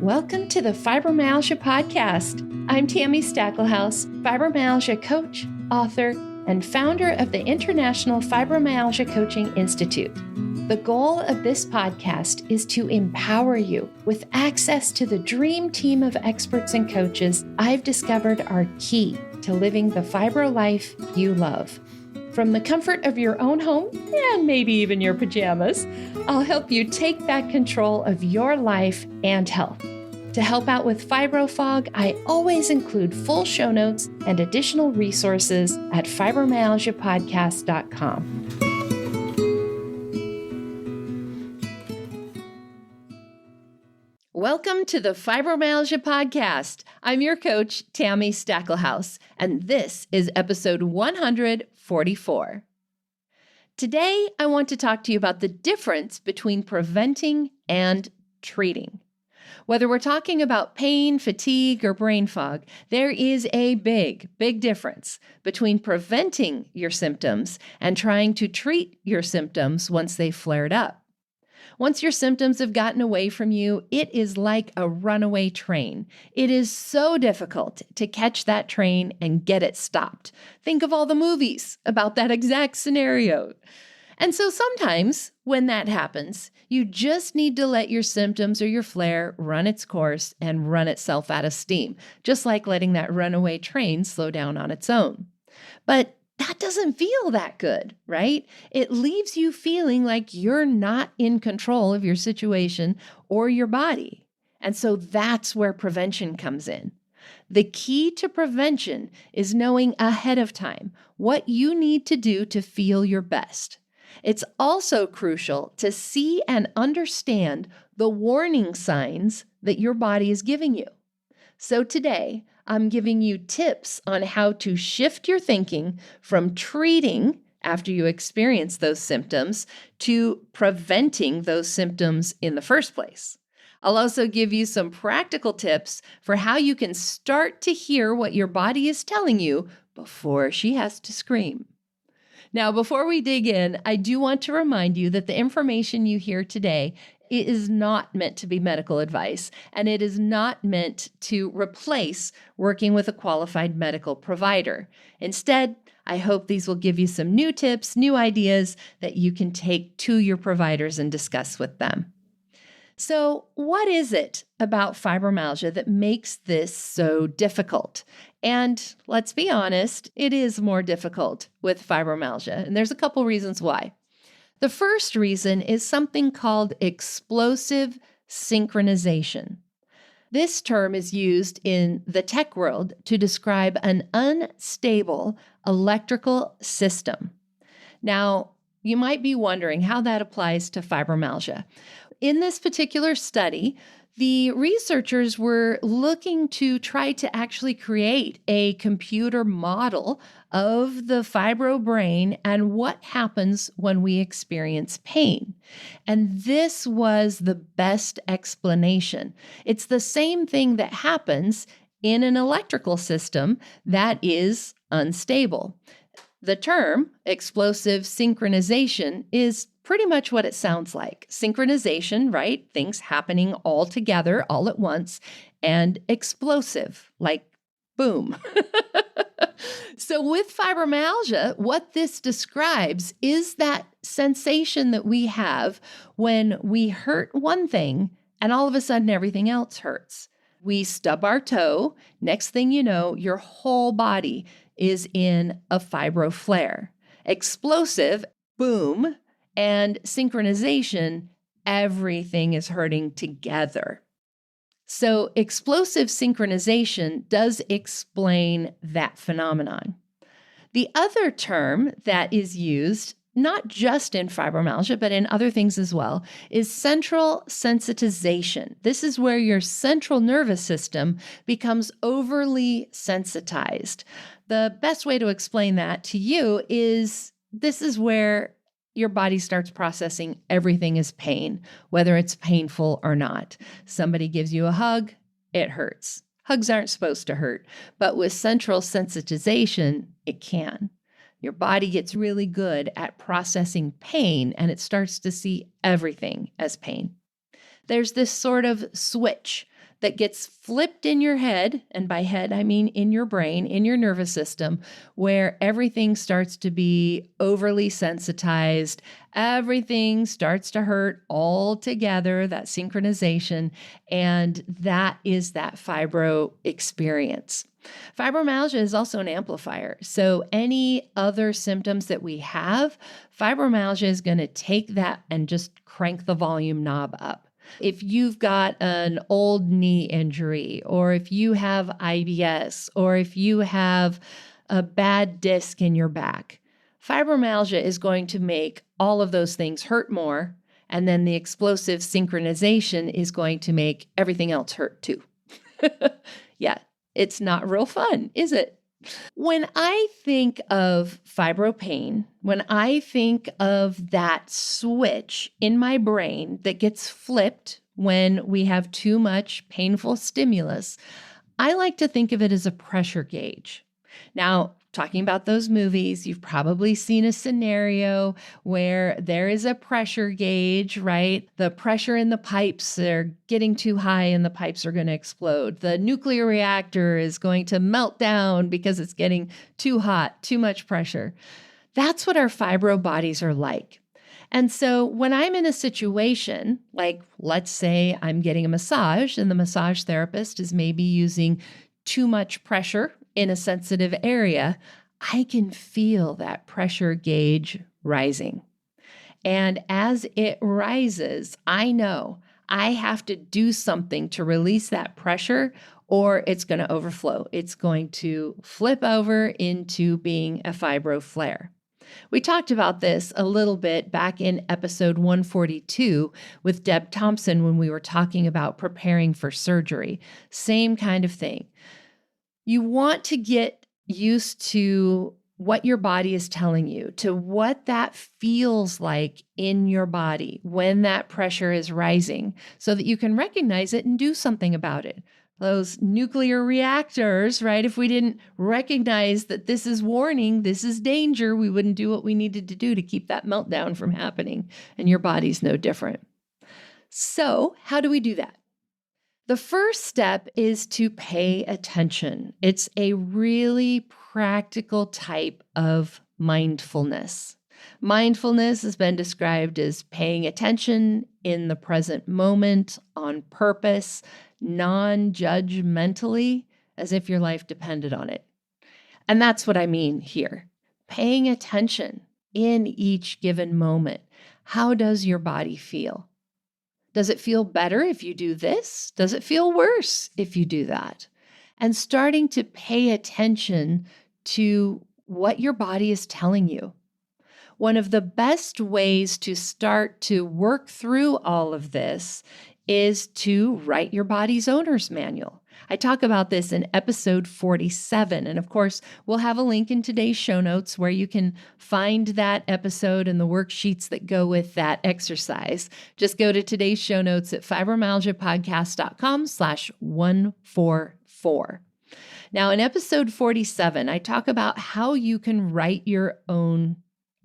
Welcome to the Fibromyalgia Podcast. I'm Tami Stacklehouse, fibromyalgia coach, author, and founder of the International Fibromyalgia Coaching Institute. The goal of this podcast is to empower you with access to the dream team of experts and coaches I've discovered are key to living the fibro life you love. From the comfort of your own home, and maybe even your pajamas, I'll help you take back control of your life and health. To help out with fibro fog, I always include full show notes and additional resources at fibromyalgiapodcast.com. Welcome to the Fibromyalgia Podcast. I'm your coach, Tami Stacklehouse, and this is episode 144. Today, I want to talk to you about the difference between preventing and treating. Whether we're talking about pain, fatigue, or brain fog, there is a big difference between preventing your symptoms and trying to treat your symptoms once they've flared up. Once your symptoms have gotten away from you, it is like a runaway train. It is so difficult to catch that train and get it stopped. Think of all the movies about that exact scenario. And so sometimes when that happens, you just need to let your symptoms or your flare run its course and run itself out of steam, just like letting that runaway train slow down on its own. But that doesn't feel that good, right? It leaves you feeling like you're not in control of your situation or your body. And so that's where prevention comes in. The key to prevention is knowing ahead of time what you need to do to feel your best. It's also crucial to see and understand the warning signs that your body is giving you. So today, I'm giving you tips on how to shift your thinking from treating after you experience those symptoms to preventing those symptoms in the first place. I'll also give you some practical tips for how you can start to hear what your body is telling you before she has to scream. Now, before we dig in, I do want to remind you that the information you hear today is not meant to be medical advice, and it is not meant to replace working with a qualified medical provider. Instead, I hope these will give you some new tips, new ideas that you can take to your providers and discuss with them. So, what is it about fibromyalgia that makes this so difficult? And let's be honest, it is more difficult with fibromyalgia, and there's a couple reasons why. The first reason is something called explosive synchronization. This term is used in the tech world to describe an unstable electrical system. Now, you might be wondering how that applies to fibromyalgia. In this particular study, the researchers were looking to try to actually create a computer model of the fibro brain and what happens when we experience pain. And this was the best explanation. It's the same thing that happens in an electrical system that is unstable. The term explosive synchronization is pretty much what it sounds like. Synchronization, right? Things happening all together, all at once, and explosive, like boom. So with fibromyalgia, what this describes is that sensation that we have when we hurt one thing and all of a sudden everything else hurts. We stub our toe. Next thing you know, your whole body is in a fibro flare. Explosive, boom, and synchronization, everything is hurting together. So explosive synchronization does explain that phenomenon. The other term that is used, not just in fibromyalgia, but in other things as well, is central sensitization. This is where your central nervous system becomes overly sensitized. The best way to explain that to you is this is where your body starts processing everything as pain, whether it's painful or not. Somebody gives you a hug, it hurts. Hugs aren't supposed to hurt, but with central sensitization, it can. Your body gets really good at processing pain, and it starts to see everything as pain. There's this sort of switch that gets flipped in your head. And by head, I mean in your brain, in your nervous system, where everything starts to be overly sensitized. Everything starts to hurt all together, that synchronization. And that is that fibro experience. Fibromyalgia is also an amplifier. So any other symptoms that we have, fibromyalgia is going to take that and just crank the volume knob up. If you've got an old knee injury, or if you have IBS, or if you have a bad disc in your back, fibromyalgia is going to make all of those things hurt more. And then the explosive synchronization is going to make everything else hurt too. Yeah, it's not real fun, is it? When I think of fibro pain, when I think of that switch in my brain that gets flipped when we have too much painful stimulus, I like to think of it as a pressure gauge. Now, talking about those movies, you've probably seen a scenario where there is a pressure gauge, right? The pressure in the pipes, they're getting too high and the pipes are going to explode. The nuclear reactor is going to melt down because it's getting too hot, too much pressure. That's what our fibro bodies are like. And so when I'm in a situation, like let's say I'm getting a massage and the massage therapist is maybe using too much pressure in a sensitive area, I can feel that pressure gauge rising. And as it rises, I know I have to do something to release that pressure or it's going to overflow. It's going to flip over into being a fibro flare. We talked about this a little bit back in episode 142 with Deb Thompson when we were talking about preparing for surgery. Same kind of thing. You want to get used to what your body is telling you, to what that feels like in your body when that pressure is rising, so that you can recognize it and do something about it. Those nuclear reactors, right? If we didn't recognize that this is warning, this is danger, we wouldn't do what we needed to do to keep that meltdown from happening. And your body's no different. So, how do we do that? The first step is to pay attention. It's a really practical type of mindfulness. Mindfulness has been described as paying attention in the present moment on purpose, non-judgmentally, as if your life depended on it. And that's what I mean here. Paying attention in each given moment. How does your body feel? Does it feel better if you do this? Does it feel worse if you do that? And starting to pay attention to what your body is telling you. One of the best ways to start to work through all of this is to write your body's owner's manual. I talk about this in episode 47. And of course, we'll have a link in today's show notes where you can find that episode and the worksheets that go with that exercise. Just go to today's show notes at fibromyalgiapodcast.com/144. Now, in episode 47, I talk about how you can write your own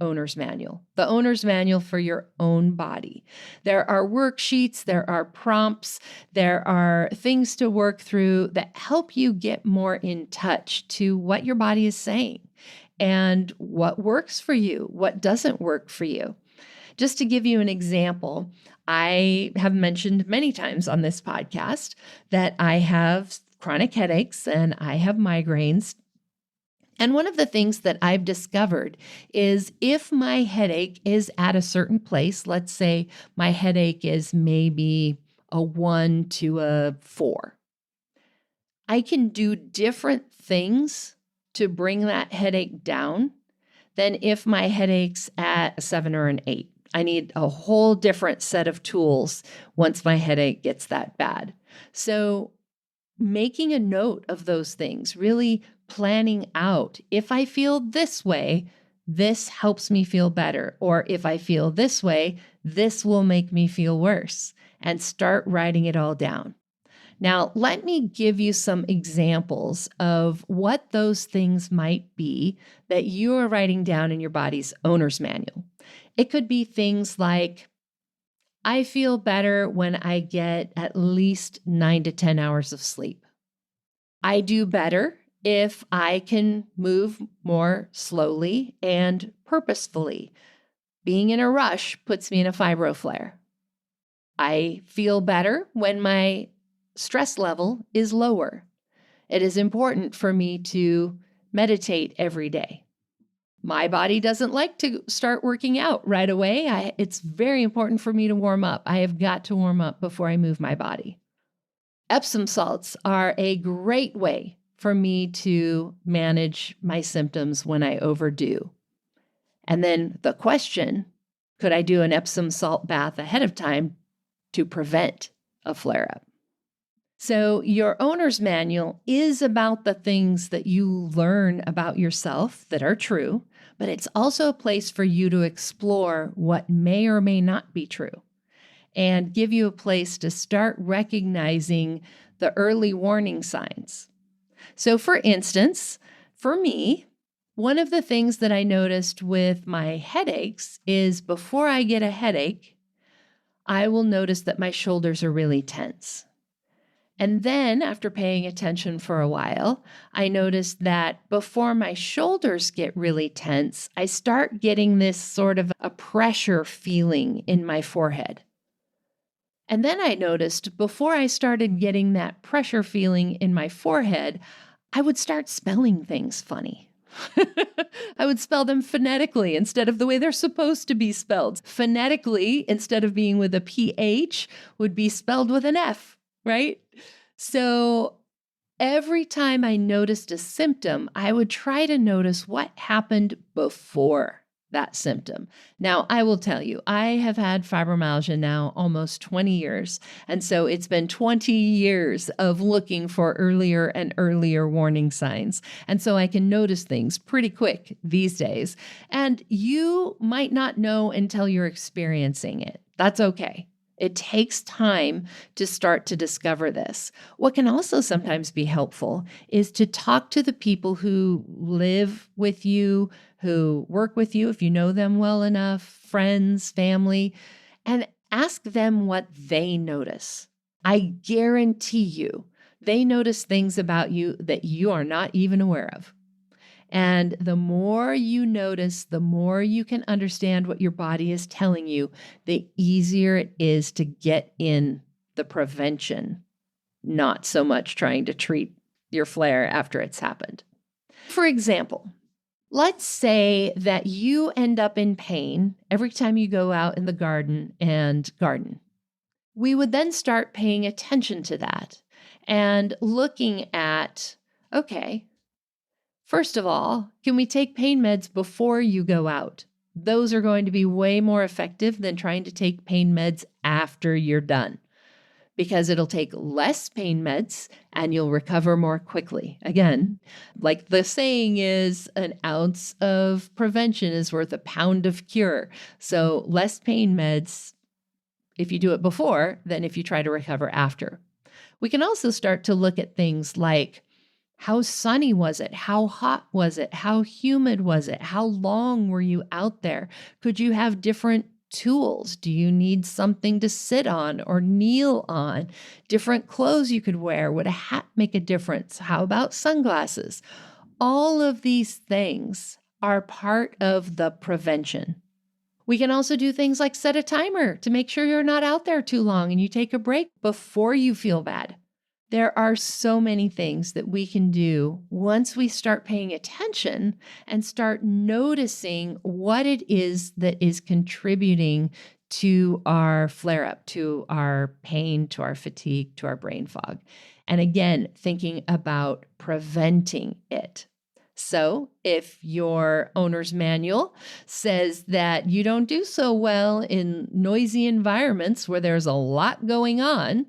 owner's manual, the owner's manual for your own body. There are worksheets, there are prompts, there are things to work through that help you get more in touch to what your body is saying and what works for you, what doesn't work for you. Just to give you an example, I have mentioned many times on this podcast that I have chronic headaches and I have migraines. And one of the things that I've discovered is if my headache is at a certain place, let's say my headache is maybe a 1 to a 4, I can do different things to bring that headache down than if my headache's at a 7 or an 8. I need a whole different set of tools once my headache gets that bad. So making a note of those things, really planning out, if I feel this way, this helps me feel better. Or if I feel this way, this will make me feel worse. And start writing it all down. Now, let me give you some examples of what those things might be that you are writing down in your body's owner's manual. It could be things like, I feel better when I get at least 9 to 10 hours of sleep. I do better if I can move more slowly and purposefully. Being in a rush puts me in a fibro flare. I feel better when my stress level is lower. It is important for me to meditate every day. My body doesn't like to start working out right away. It's very important for me to warm up. I have got to warm up before I move my body. Epsom salts are a great way for me to manage my symptoms when I overdo. And then the question, could I do an Epsom salt bath ahead of time to prevent a flare-up? So your owner's manual is about the things that you learn about yourself that are true, but it's also a place for you to explore what may or may not be true and give you a place to start recognizing the early warning signs. So for instance, for me, one of the things that I noticed with my headaches is before I get a headache, I will notice that my shoulders are really tense. And then after paying attention for a while, I noticed that before my shoulders get really tense, I start getting this sort of a pressure feeling in my forehead. And then I noticed before I started getting that pressure feeling in my forehead, I would start spelling things funny. I would spell them phonetically instead of the way they're supposed to be spelled. Phonetically, instead of being with a PH, would be spelled with an F, right? So every time I noticed a symptom, I would try to notice what happened before that symptom. Now, I will tell you, I have had fibromyalgia now almost 20 years. And so it's been 20 years of looking for earlier and earlier warning signs. And so I can notice things pretty quick these days. And you might not know until you're experiencing it. That's okay. It takes time to start to discover this. What can also sometimes be helpful is to talk to the people who live with you, who work with you, if you know them well enough, friends, family, and ask them what they notice. I guarantee you, they notice things about you that you are not even aware of. And the more you notice, the more you can understand what your body is telling you, the easier it is to get in the prevention, not so much trying to treat your flare after it's happened. For example, let's say that you end up in pain every time you go out in the garden and garden. We would then start paying attention to that and looking at, okay, first of all, can we take pain meds before you go out? Those are going to be way more effective than trying to take pain meds after you're done, because it'll take less pain meds and you'll recover more quickly. Again, like the saying is, an ounce of prevention is worth a pound of cure. So less pain meds if you do it before than if you try to recover after. We can also start to look at things like, how sunny was it? How hot was it? How humid was it? How long were you out there? Could you have different tools? Do you need something to sit on or kneel on? Different clothes you could wear? Would a hat make a difference? How about sunglasses? All of these things are part of the prevention. We can also do things like set a timer to make sure you're not out there too long and you take a break before you feel bad. There are so many things that we can do once we start paying attention and start noticing what it is that is contributing to our flare-up, to our pain, to our fatigue, to our brain fog. And again, thinking about preventing it. So if your owner's manual says that you don't do so well in noisy environments where there's a lot going on,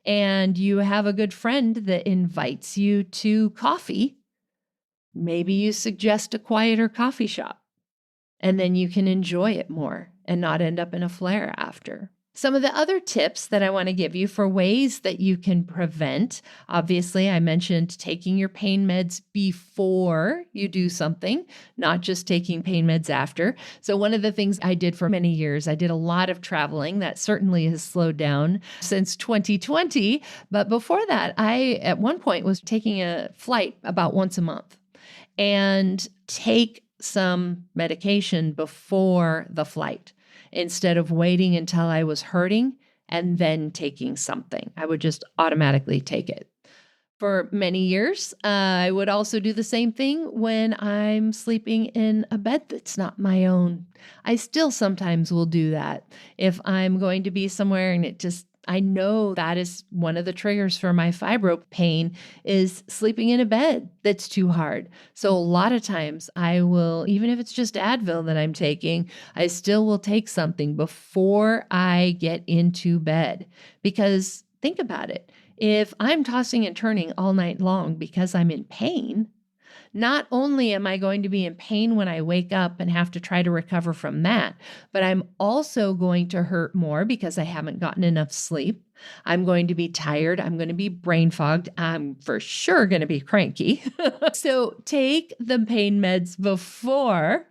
and you have a good friend that invites you to coffee, maybe you suggest a quieter coffee shop, and then you can enjoy it more and not end up in a flare after. Some of the other tips that I want to give you for ways that you can prevent, obviously, I mentioned taking your pain meds before you do something, not just taking pain meds after. So, one of the things I did for many years, I did a lot of traveling. That certainly has slowed down since 2020. But before that, I, at one point, was taking a flight about once a month and take some medication before the flight instead of waiting until I was hurting and then taking something. I would just automatically take it. For many years, I would also do the same thing when I'm sleeping in a bed that's not my own. I still sometimes will do that. If I'm going to be somewhere and I know that is one of the triggers for my fibro pain is sleeping in a bed that's too hard. So a lot of times I will, even if it's just Advil that I'm taking, I still will take something before I get into bed. Because think about it. If I'm tossing and turning all night long because I'm in pain, not only am I going to be in pain when I wake up and have to try to recover from that, but I'm also going to hurt more because I haven't gotten enough sleep. I'm going to be tired. I'm going to be brain fogged. I'm for sure going to be cranky. So take the pain meds before,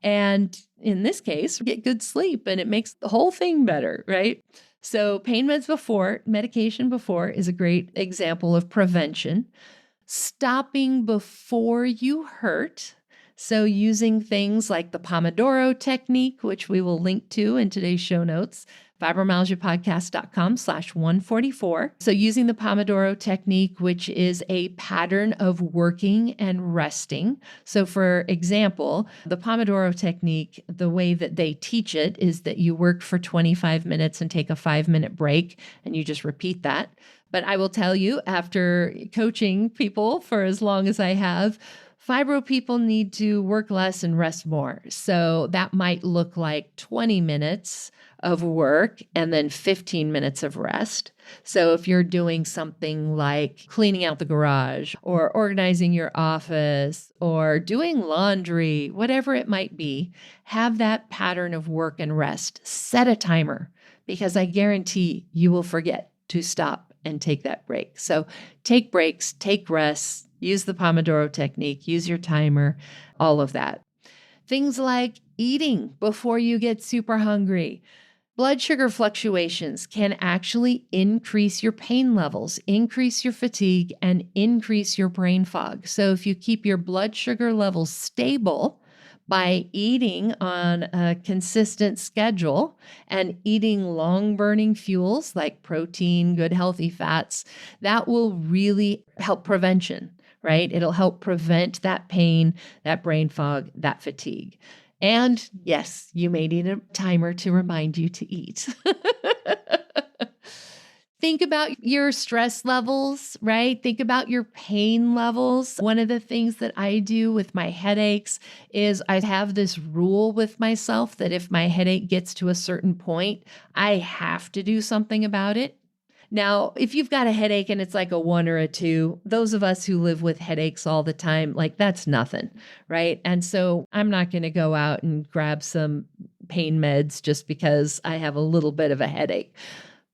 and in this case, get good sleep, and it makes the whole thing better, right? So pain meds before, medication before is a great example of prevention. Stopping before you hurt. So using things like the Pomodoro Technique, which we will link to in today's show notes, fibromyalgiapodcast.com/144. So using the Pomodoro Technique, which is a pattern of working and resting. So for example, the Pomodoro Technique, the way that they teach it is that you work for 25 minutes and take a 5-minute break, and you just repeat that. But I will tell you, after coaching people for as long as I have, fibro people need to work less and rest more. So that might look like 20 minutes of work and then 15 minutes of rest. So if you're doing something like cleaning out the garage or organizing your office or doing laundry, whatever it might be, have that pattern of work and rest. Set a timer because I guarantee you will forget to stop and take that break. So take breaks, take rests, use the Pomodoro Technique, use your timer, all of that. Things like eating before you get super hungry. Blood sugar fluctuations can actually increase your pain levels, increase your fatigue, and increase your brain fog. So if you keep your blood sugar levels stable, by eating on a consistent schedule and eating long-burning fuels like protein, good healthy fats, that will really help prevention, right? It'll help prevent that pain, that brain fog, that fatigue. And yes, you may need a timer to remind you to eat. Think about your stress levels, right? Think about your pain levels. One of the things that I do with my headaches is I have this rule with myself that if my headache gets to a certain point, I have to do something about it. Now, if you've got a headache and it's like a 1 or a 2, those of us who live with headaches all the time, like that's nothing, right? And so I'm not going to go out and grab some pain meds just because I have a little bit of a headache.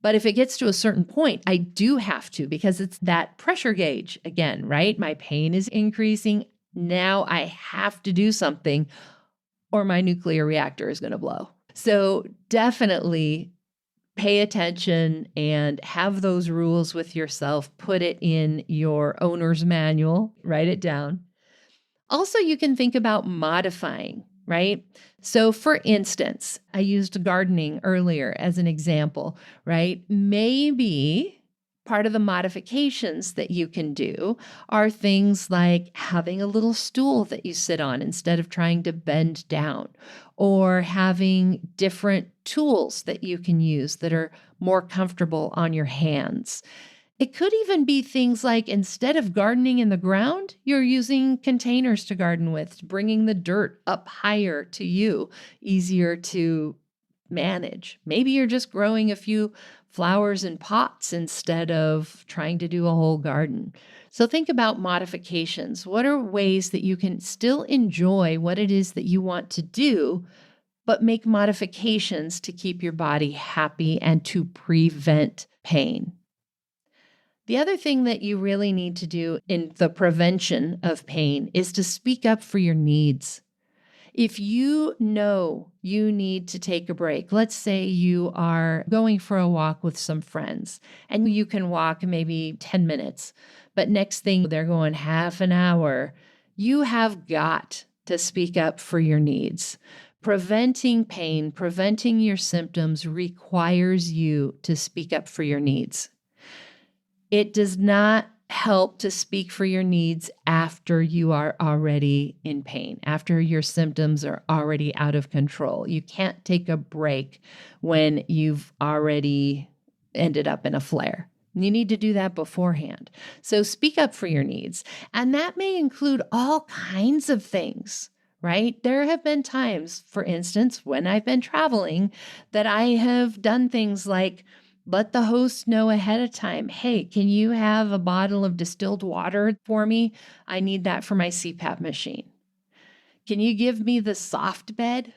But if it gets to a certain point, I do have to because it's that pressure gauge again, right? My pain is increasing. Now I have to do something or my nuclear reactor is going to blow. So definitely pay attention and have those rules with yourself. Put it in your owner's manual, write it down. Also, you can think about modifying, right? So for instance, I used gardening earlier as an example, right? Maybe part of the modifications that you can do are things like having a little stool that you sit on instead of trying to bend down, or having different tools that you can use that are more comfortable on your hands. It could even be things like instead of gardening in the ground, you're using containers to garden with, bringing the dirt up higher to you, easier to manage. Maybe you're just growing a few flowers in pots instead of trying to do a whole garden. So think about modifications. What are ways that you can still enjoy what it is that you want to do, but make modifications to keep your body happy and to prevent pain. The other thing that you really need to do in the prevention of pain is to speak up for your needs. If you know you need to take a break, let's say you are going for a walk with some friends and you can walk maybe 10 minutes, but next thing they're going half an hour, you have got to speak up for your needs. Preventing pain, preventing your symptoms requires you to speak up for your needs. It does not help to speak for your needs after you are already in pain, after your symptoms are already out of control. You can't take a break when you've already ended up in a flare. You need to do that beforehand. So speak up for your needs. And that may include all kinds of things, right? There have been times, for instance, when I've been traveling, that I have done things like let the host know ahead of time, hey, can you have a bottle of distilled water for me? I need that for my CPAP machine. Can you give me the soft bed?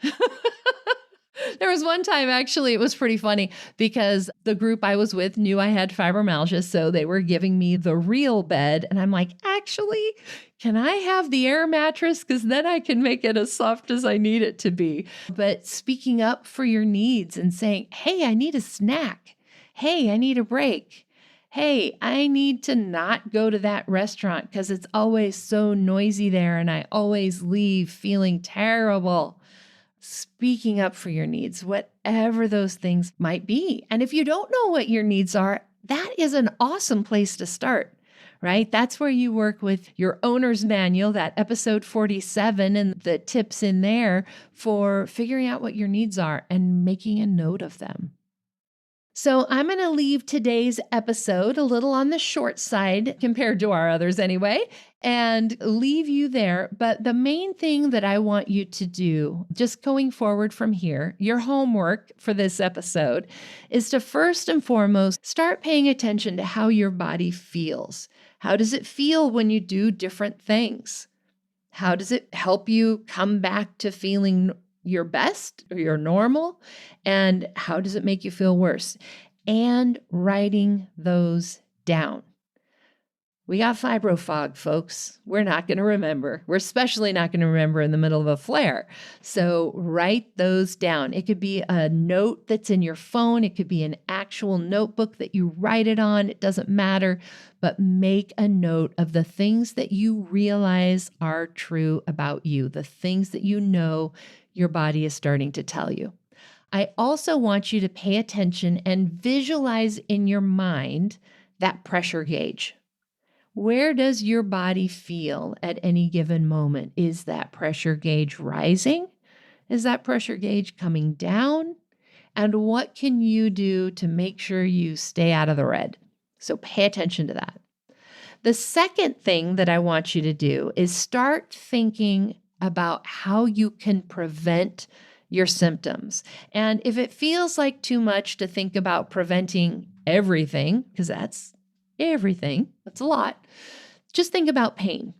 There was one time, actually, it was pretty funny because the group I was with knew I had fibromyalgia, so they were giving me the real bed. And I'm like, actually, can I have the air mattress? Because then I can make it as soft as I need it to be. But speaking up for your needs and saying, hey, I need a snack. Hey, I need a break. Hey, I need to not go to that restaurant because it's always so noisy there and I always leave feeling terrible. Speaking up for your needs, whatever those things might be. And if you don't know what your needs are, that is an awesome place to start, right? That's where you work with your owner's manual, that episode 47, and the tips in there for figuring out what your needs are and making a note of them. So I'm going to leave today's episode a little on the short side compared to our others anyway, and leave you there. But the main thing that I want you to do, just going forward from here, your homework for this episode is to first and foremost start paying attention to how your body feels. How does it feel when you do different things? How does it help you come back to feeling your best or your normal? And how does it make you feel worse? And writing those down. We got fibro fog, folks. We're not going to remember. We're especially not going to remember in the middle of a flare. So write those down. It could be a note that's in your phone. It could be an actual notebook that you write it on. It doesn't matter. But make a note of the things that you realize are true about you, the things that you know your body is starting to tell you. I also want you to pay attention and visualize in your mind that pressure gauge. Where does your body feel at any given moment? Is that pressure gauge rising? Is that pressure gauge coming down? And what can you do to make sure you stay out of the red? So pay attention to that. The second thing that I want you to do is start thinking about how you can prevent your symptoms. And if it feels like too much to think about preventing everything, because that's everything, that's a lot, just think about pain.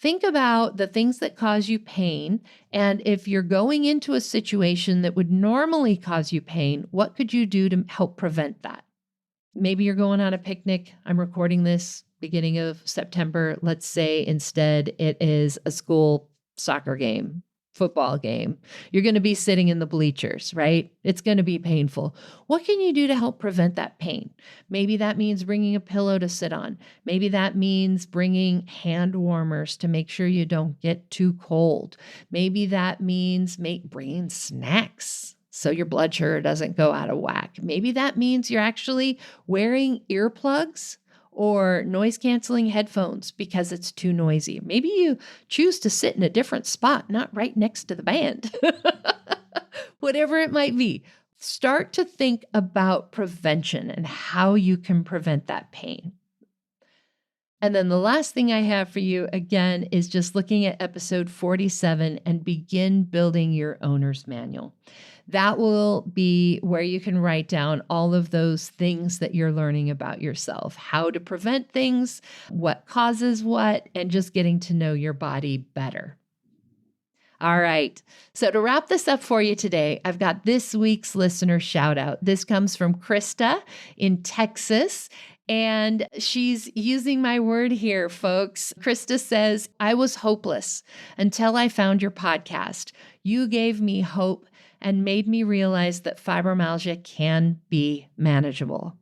Think about the things that cause you pain. And if you're going into a situation that would normally cause you pain, what could you do to help prevent that? Maybe you're going on a picnic. I'm recording this beginning of September. Let's say instead it is a school soccer game, football game. You're going to be sitting in the bleachers, right? It's going to be painful. What can you do to help prevent that pain? Maybe that means bringing a pillow to sit on. Maybe that means bringing hand warmers to make sure you don't get too cold. Maybe that means bringing snacks so your blood sugar doesn't go out of whack. Maybe that means you're actually wearing earplugs or noise-canceling headphones because it's too noisy. Maybe you choose to sit in a different spot, not right next to the band. Whatever it might be, start to think about prevention and how you can prevent that pain. And then the last thing I have for you, again, is just looking at episode 47 and begin building your owner's manual. That will be where you can write down all of those things that you're learning about yourself, how to prevent things, what causes what, and just getting to know your body better. All right. So to wrap this up for you today, I've got this week's listener shout out. This comes from Krista in Texas. And she's using my word here, folks. Krista says, I was hopeless until I found your podcast. You gave me hope and made me realize that fibromyalgia can be manageable.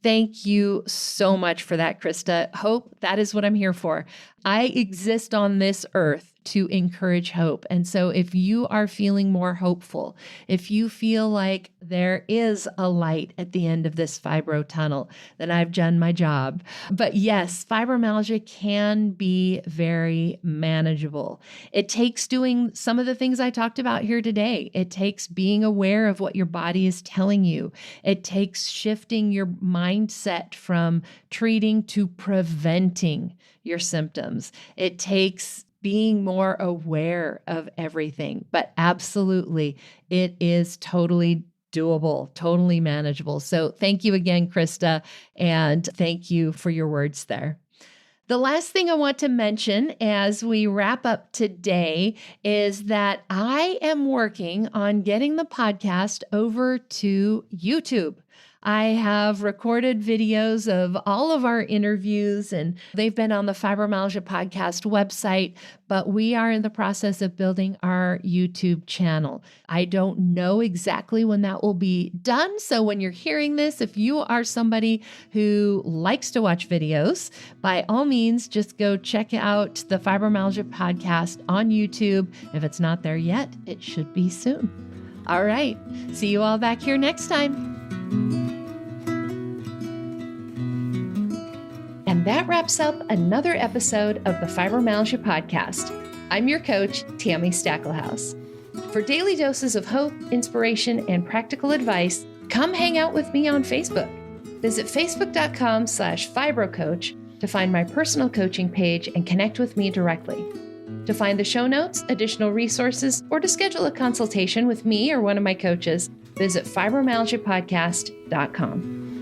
Thank you so much for that, Krista. Hope, that is what I'm here for. I exist on this earth to encourage hope. And so if you are feeling more hopeful, if you feel like there is a light at the end of this fibro tunnel, then I've done my job. But yes, fibromyalgia can be very manageable. It takes doing some of the things I talked about here today. It takes being aware of what your body is telling you. It takes shifting your mindset from treating to preventing your symptoms. It takes being more aware of everything, but absolutely, it is totally doable, totally manageable. So thank you again, Krista, and thank you for your words there. The last thing I want to mention as we wrap up today is that I am working on getting the podcast over to YouTube. I have recorded videos of all of our interviews, and they've been on the Fibromyalgia podcast website, but we are in the process of building our YouTube channel. I don't know exactly when that will be done. So when you're hearing this, if you are somebody who likes to watch videos, by all means, just go check out the Fibromyalgia podcast on YouTube. If it's not there yet, it should be soon. All right. See you all back here next time. And that wraps up another episode of the Fibromyalgia Podcast. I'm your coach, Tami Stacklehouse. For daily doses of hope, inspiration, and practical advice, come hang out with me on Facebook. Visit facebook.com/fibrocoach to find my personal coaching page and connect with me directly. To find the show notes, additional resources, or to schedule a consultation with me or one of my coaches, visit fibromyalgiapodcast.com.